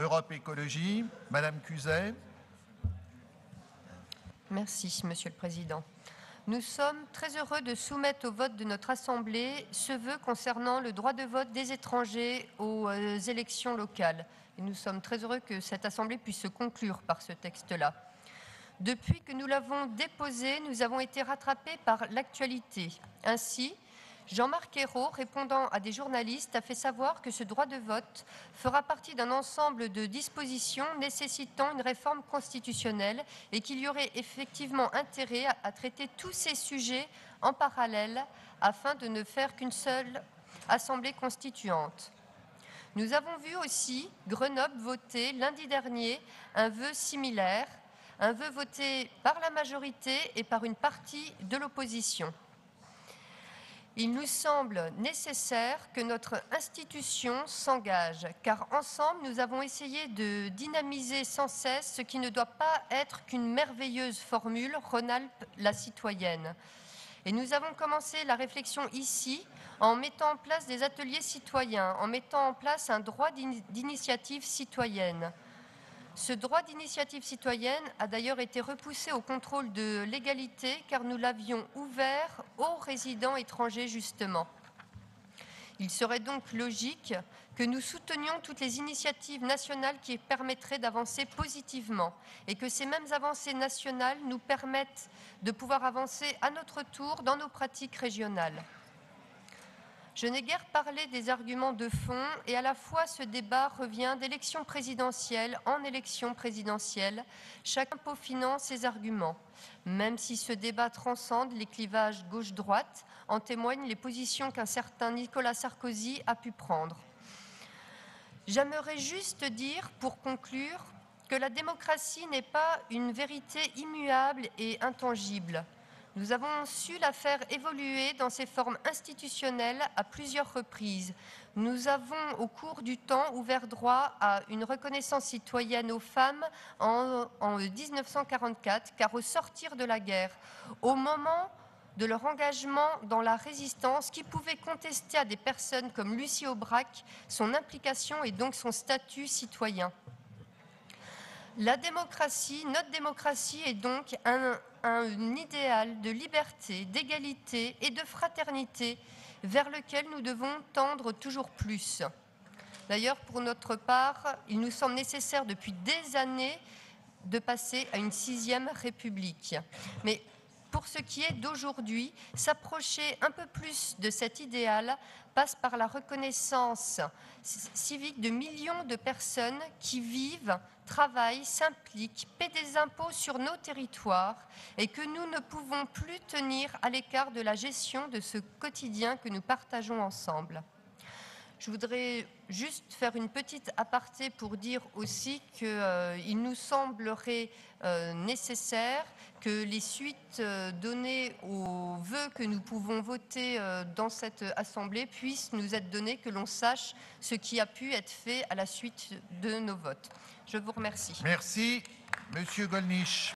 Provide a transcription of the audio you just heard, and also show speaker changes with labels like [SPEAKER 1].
[SPEAKER 1] Europe Écologie, Madame Cuzet.
[SPEAKER 2] Merci, Monsieur le Président. Nous sommes très heureux de soumettre au vote de notre Assemblée ce vœu concernant le droit de vote des étrangers aux élections locales. Et nous sommes très heureux que cette Assemblée puisse se conclure par ce texte-là. Depuis que nous l'avons déposé, nous avons été rattrapés par l'actualité. Ainsi, Jean-Marc Ayrault, répondant à des journalistes, a fait savoir que ce droit de vote fera partie d'un ensemble de dispositions nécessitant une réforme constitutionnelle et qu'il y aurait effectivement intérêt à traiter tous ces sujets en parallèle afin de ne faire qu'une seule assemblée constituante. Nous avons vu aussi Grenoble voter lundi dernier un vœu similaire, un vœu voté par la majorité et par une partie de l'opposition. Il nous semble nécessaire que notre institution s'engage, car ensemble, nous avons essayé de dynamiser sans cesse ce qui ne doit pas être qu'une merveilleuse formule, Rhône-Alpes la citoyenne. Et nous avons commencé la réflexion ici en mettant en place des ateliers citoyens, en mettant en place un droit d'initiative citoyenne. Ce droit d'initiative citoyenne a d'ailleurs été repoussé au contrôle de légalité car nous l'avions ouvert aux résidents étrangers justement. Il serait donc logique que nous soutenions toutes les initiatives nationales qui permettraient d'avancer positivement et que ces mêmes avancées nationales nous permettent de pouvoir avancer à notre tour dans nos pratiques régionales. Je n'ai guère parlé des arguments de fond et à la fois ce débat revient d'élection présidentielle en élection présidentielle, chacun peaufinant ses arguments. Même si ce débat transcende les clivages gauche-droite, en témoignent les positions qu'un certain Nicolas Sarkozy a pu prendre. J'aimerais juste dire, pour conclure, que la démocratie n'est pas une vérité immuable et intangible. Nous avons su la faire évoluer dans ses formes institutionnelles à plusieurs reprises. Nous avons, au cours du temps, ouvert droit à une reconnaissance citoyenne aux femmes en 1944, car au sortir de la guerre, au moment de leur engagement dans la résistance, qui pouvait contester à des personnes comme Lucie Aubrac son implication et donc son statut citoyen. La démocratie, notre démocratie est donc un idéal de liberté, d'égalité et de fraternité vers lequel nous devons tendre toujours plus. D'ailleurs, pour notre part, il nous semble nécessaire depuis des années de passer à une 6e République. Mais pour ce qui est d'aujourd'hui, s'approcher un peu plus de cet idéal passe par la reconnaissance civique de millions de personnes qui vivent, travaillent, s'impliquent, paient des impôts sur nos territoires et que nous ne pouvons plus tenir à l'écart de la gestion de ce quotidien que nous partageons ensemble. Je voudrais juste faire une petite aparté pour dire aussi qu'il nous semblerait nécessaire que les suites données aux vœux que nous pouvons voter dans cette Assemblée puissent nous être données, que l'on sache ce qui a pu être fait à la suite de nos votes. Je vous remercie.
[SPEAKER 1] Merci, Monsieur Gollnisch.